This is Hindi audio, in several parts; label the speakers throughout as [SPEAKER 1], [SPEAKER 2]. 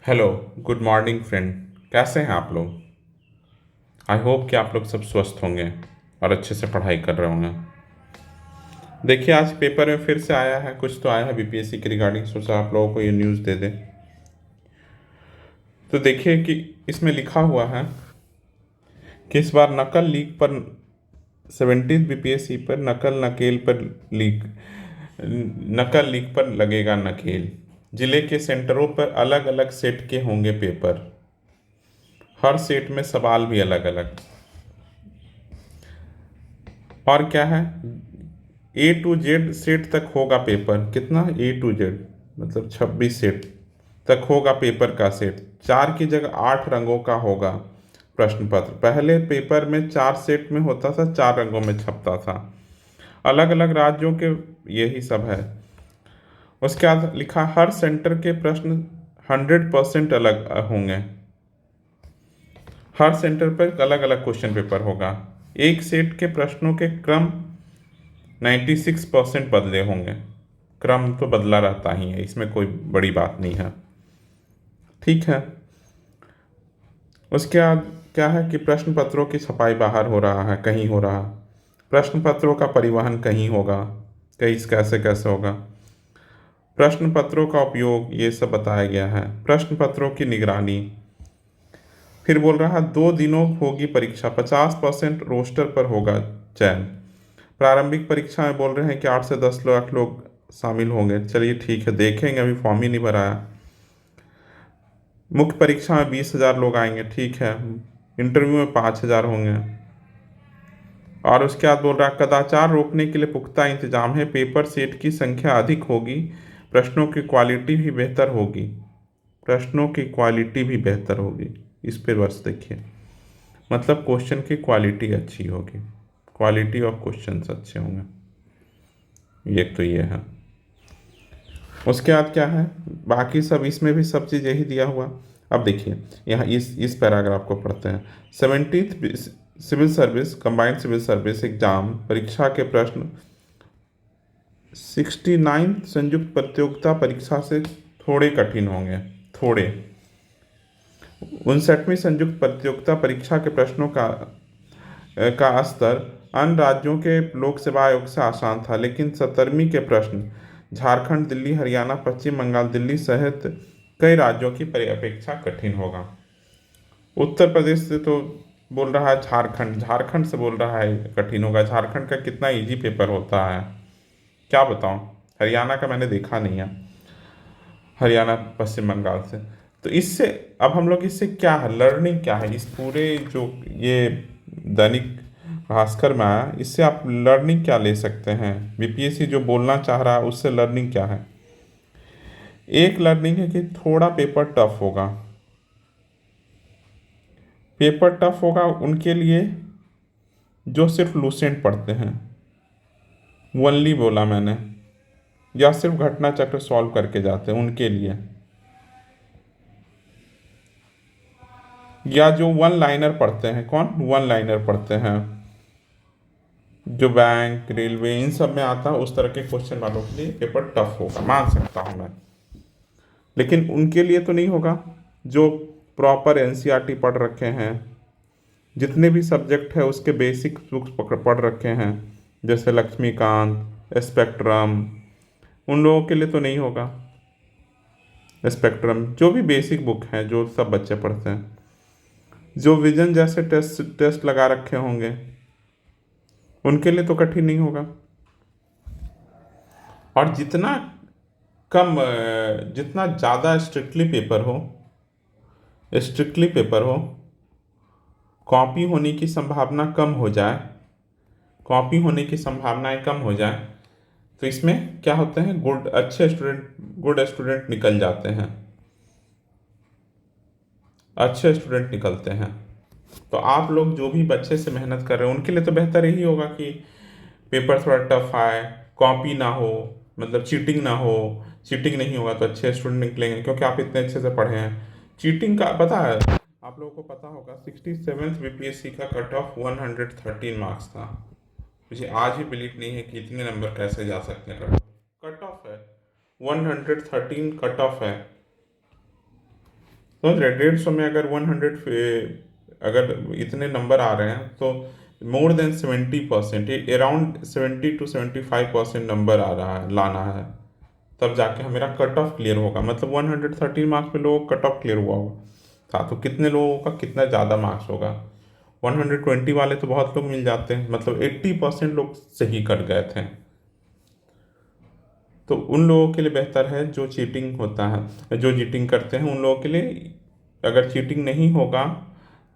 [SPEAKER 1] हेलो। Good morning friend. कैसे हैं आप लोग? आई होप कि आप लोग सब स्वस्थ होंगे और अच्छे से पढ़ाई कर रहे होंगे। देखिए, आज पेपर में फिर से आया है, कुछ तो आया है बीपीएससी के रिगार्डिंग, सोचा आप लोगों को ये न्यूज़ दे दें। तो देखिए कि इसमें लिखा हुआ है कि इस बार नकल लीक पर 17 बीपीएससी पर नकल लीक पर लगेगा नकेल। जिले के सेंटरों पर अलग अलग सेट के होंगे पेपर। हर सेट में सवाल भी अलग अलग। और क्या है, A to Z सेट तक होगा पेपर। कितना? A to Z मतलब 26 सेट तक होगा पेपर का सेट। 4 की जगह 8 रंगों का होगा प्रश्न पत्र। पहले पेपर में 4 सेट में होता था, 4 रंगों में छपता था। अलग अलग राज्यों के यही सब है। उसके बाद लिखा हर सेंटर के प्रश्न 100% अलग होंगे। हर सेंटर पर अलग अलग क्वेश्चन पेपर होगा। एक सेट के प्रश्नों के क्रम 96% बदले होंगे। क्रम तो बदला रहता ही है, इसमें कोई बड़ी बात नहीं है। ठीक है। उसके बाद क्या है कि प्रश्न पत्रों की छपाई बाहर हो रहा है, कहीं हो रहा। प्रश्न पत्रों का परिवहन कहीं होगा, कहीं कैसे कैसे होगा। प्रश्न पत्रों का उपयोग ये सब बताया गया है। प्रश्न पत्रों की निगरानी। फिर बोल रहा है 2 दिनों होगी परीक्षा, 50% रोस्टर पर होगा चयन। प्रारंभिक परीक्षा में बोल रहे हैं कि 8 से 10 लाख लोग शामिल होंगे। चलिए ठीक है, देखेंगे, अभी फॉर्म ही नहीं भराया। मुख्य परीक्षा में 20,000 लोग आएंगे, ठीक है। इंटरव्यू में 5,000 होंगे। और उसके बाद बोल रहा है कदाचार रोकने के लिए पुख्ता इंतजाम है। पेपर सेट की संख्या अधिक होगी, प्रश्नों की क्वालिटी भी बेहतर होगी। प्रश्नों की क्वालिटी भी बेहतर होगी, इस पर बस देखिए, मतलब क्वेश्चन की क्वालिटी अच्छी होगी। क्वालिटी ऑफ क्वेश्चंस अच्छे होंगे, ये तो ये है। उसके बाद क्या है, बाकी सब इसमें भी सब चीज़ यही दिया हुआ। अब देखिए यहाँ इस पैराग्राफ को पढ़ते हैं। 17th civil service combined civil service exam परीक्षा के प्रश्न 69 संयुक्त प्रतियोगिता परीक्षा से थोड़े कठिन होंगे। थोड़े 59वीं संयुक्त प्रतियोगिता परीक्षा के प्रश्नों का स्तर अन्य राज्यों के लोक सेवा आयोग से आसान था, लेकिन 17वीं के प्रश्न झारखंड, दिल्ली, हरियाणा, पश्चिम बंगाल, दिल्ली सहित कई राज्यों की अपेक्षा कठिन होगा। उत्तर प्रदेश से तो बोल रहा है, झारखंड झारखंड से बोल रहा है कठिन होगा। झारखंड का कितना इजी पेपर होता है क्या बताऊं। हरियाणा का मैंने देखा नहीं है, हरियाणा पश्चिम बंगाल से। तो इससे अब हम लोग इससे क्या है, लर्निंग क्या है इस पूरे जो ये दैनिक भास्कर में आया, इससे आप लर्निंग क्या ले सकते हैं? बीपीएससी जो बोलना चाह रहा है उससे लर्निंग क्या है? एक लर्निंग है कि थोड़ा पेपर टफ होगा। पेपर टफ होगा उनके लिए जो सिर्फ लूसेंट पढ़ते हैं, वनली बोला मैंने, या सिर्फ घटना चक्र सॉल्व करके जाते हैं उनके लिए, या जो वन लाइनर पढ़ते हैं। कौन वन लाइनर पढ़ते हैं? जो बैंक, रेलवे, इन सब में आता है, उस तरह के क्वेश्चन वालों के लिए पेपर टफ होगा, मान सकता हूँ मैं। लेकिन उनके लिए तो नहीं होगा जो प्रॉपर एनसीईआरटी पढ़ रखे हैं, जितने भी सब्जेक्ट है उसके बेसिक बुक्स पढ़ रखे हैं, जैसे लक्ष्मीकांत, स्पेक्ट्रम। उन लोगों के लिए तो नहीं होगा। स्पेक्ट्रम जो भी बेसिक बुक हैं जो सब बच्चे पढ़ते हैं, जो विजन जैसे टेस्ट टेस्ट लगा रखे होंगे, उनके लिए तो कठिन नहीं होगा। और जितना ज़्यादा स्ट्रिक्टली पेपर हो, कॉपी होने की संभावना कम हो जाए, कॉपी होने की संभावनाएं कम हो जाए, तो इसमें क्या होते हैं, गुड स्टूडेंट निकल जाते हैं, अच्छे स्टूडेंट निकलते हैं। तो आप लोग जो भी बच्चे से मेहनत कर रहे हैं उनके लिए तो बेहतर यही होगा कि पेपर थोड़ा टफ आए, कॉपी ना हो, मतलब चीटिंग ना हो। चीटिंग नहीं होगा तो अच्छे स्टूडेंट निकलेंगे, क्योंकि आप इतने अच्छे से पढ़े हैं। चीटिंग का पता है, आप लोगों को पता होगा 67th बीपीएससी का कट ऑफ 113 मार्क्स था। मुझे आज भी बिलीव नहीं है कि इतने नंबर कैसे जा सकते हैं। कट ऑफ है 113, कट ऑफ है। समझ रहे, 150 में अगर अगर इतने नंबर आ रहे हैं तो more than 70%, around 70 to 75% number आ रहा है, लाना है, तब जाके मेरा कट ऑफ क्लियर होगा। मतलब 113 मार्क्स पे लोगों का कट ऑफ क्लियर हुआ होगा था, तो कितने लोगों का कितना ज़्यादा मार्क्स होगा। 120 वाले तो बहुत लोग मिल जाते हैं, मतलब 80% लोग सही कट गए थे। तो उन लोगों के लिए बेहतर है जो चीटिंग होता है, जो चीटिंग करते हैं उन लोगों के लिए। अगर चीटिंग नहीं होगा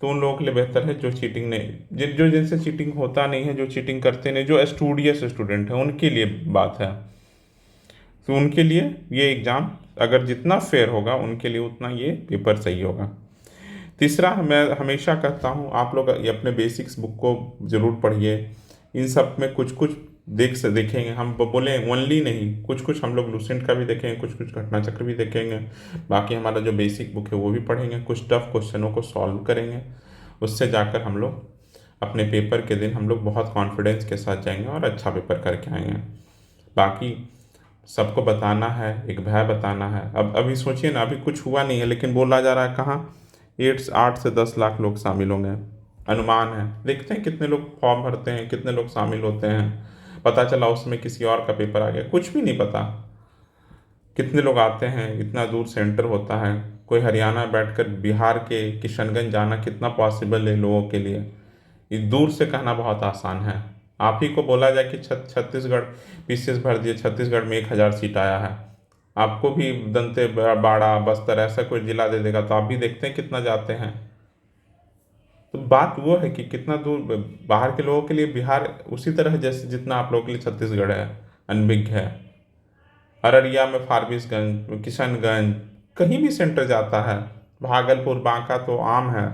[SPEAKER 1] तो उन लोगों के लिए बेहतर है जो चीटिंग नहीं, जो जिनसे चीटिंग होता नहीं है, जो चीटिंग करते नहीं, जो स्टूडियस स्टूडेंट हैं, उनके लिए बात है। तो उनके लिए ये एग्ज़ाम अगर जितना फेयर होगा उनके लिए उतना ये पेपर सही होगा। तीसरा, मैं हमेशा कहता हूँ आप लोग ये अपने बेसिक्स बुक को ज़रूर पढ़िए। इन सब में कुछ कुछ देखेंगे हम, बोले ओनली नहीं, कुछ कुछ हम लोग लूसेंट का भी देखेंगे, कुछ कुछ घटना चक्र भी देखेंगे। बाकी हमारा जो बेसिक बुक है वो भी पढ़ेंगे, कुछ टफ क्वेश्चनों को सॉल्व करेंगे। उससे जाकर हम लोग अपने पेपर के दिन हम लोग बहुत कॉन्फिडेंस के साथ जाएंगे और अच्छा पेपर करके आएंगे। बाकी सबको बताना है, एक भय बताना है। अब अभी सोचिए ना, अभी कुछ हुआ नहीं है लेकिन बोला जा रहा है कहाँ 8 से 10 लाख लोग शामिल होंगे, अनुमान है। देखते हैं कितने लोग फॉर्म भरते हैं, कितने लोग शामिल होते हैं। पता चला उसमें किसी और का पेपर आ गया, कुछ भी नहीं पता। कितने लोग आते हैं, इतना दूर सेंटर होता है। कोई हरियाणा बैठकर बिहार के किशनगंज जाना कितना पॉसिबल है लोगों के लिए। ये दूर से कहना बहुत आसान है। आप ही को बोला जाए कि छत्तीसगढ़ पीसीएस भर दिए, छत्तीसगढ़ में 1000 सीट आया है, आपको भी बाड़ा बस्तर ऐसा कोई जिला दे देगा तो आप भी देखते हैं कितना जाते हैं। तो बात वो है कि कितना दूर बाहर के लोगों के लिए बिहार उसी तरह है जैसे जितना आप लोगों के लिए छत्तीसगढ़ है, अनबिग है। अररिया में फारबिसगंज, किशनगंज, कहीं भी सेंटर जाता है। भागलपुर बांका तो आम है।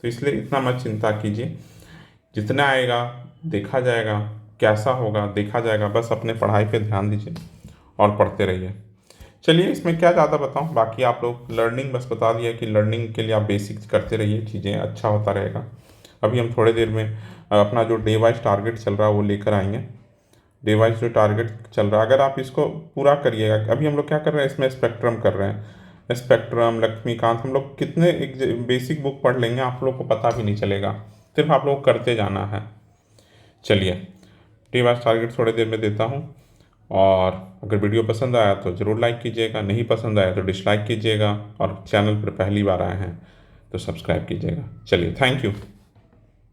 [SPEAKER 1] तो इसलिए इतना मत चिंता कीजिए, जितना आएगा देखा जाएगा, कैसा होगा देखा जाएगा। बस अपने पढ़ाई पे ध्यान दीजिए और पढ़ते रहिए। चलिए, इसमें क्या ज़्यादा बताऊँ, बाकी आप लोग लर्निंग बस बता दिया कि लर्निंग के लिए आप बेसिक्स करते रहिए, चीज़ें अच्छा होता रहेगा। अभी हम थोड़े देर में अपना जो डे वाइज टारगेट चल रहा है वो लेकर आएंगे। डे वाइज जो टारगेट चल रहा है अगर आप इसको पूरा करिएगा। अभी हम लोग क्या कर रहे हैं, इसमें स्पेक्ट्रम कर रहे हैं। स्पेक्ट्रम, लक्ष्मीकांत, हम लोग कितने एक बेसिक बुक पढ़ लेंगे आप लोग को पता भी नहीं चलेगा, सिर्फ आप लोग करते जाना है। चलिए, डे वाइज टारगेट थोड़ी देर में देता हूँ। और अगर वीडियो पसंद आया तो ज़रूर लाइक कीजिएगा, नहीं पसंद आया तो डिसलाइक कीजिएगा, और चैनल पर पहली बार आए हैं तो सब्सक्राइब कीजिएगा। चलिए, थैंक यू।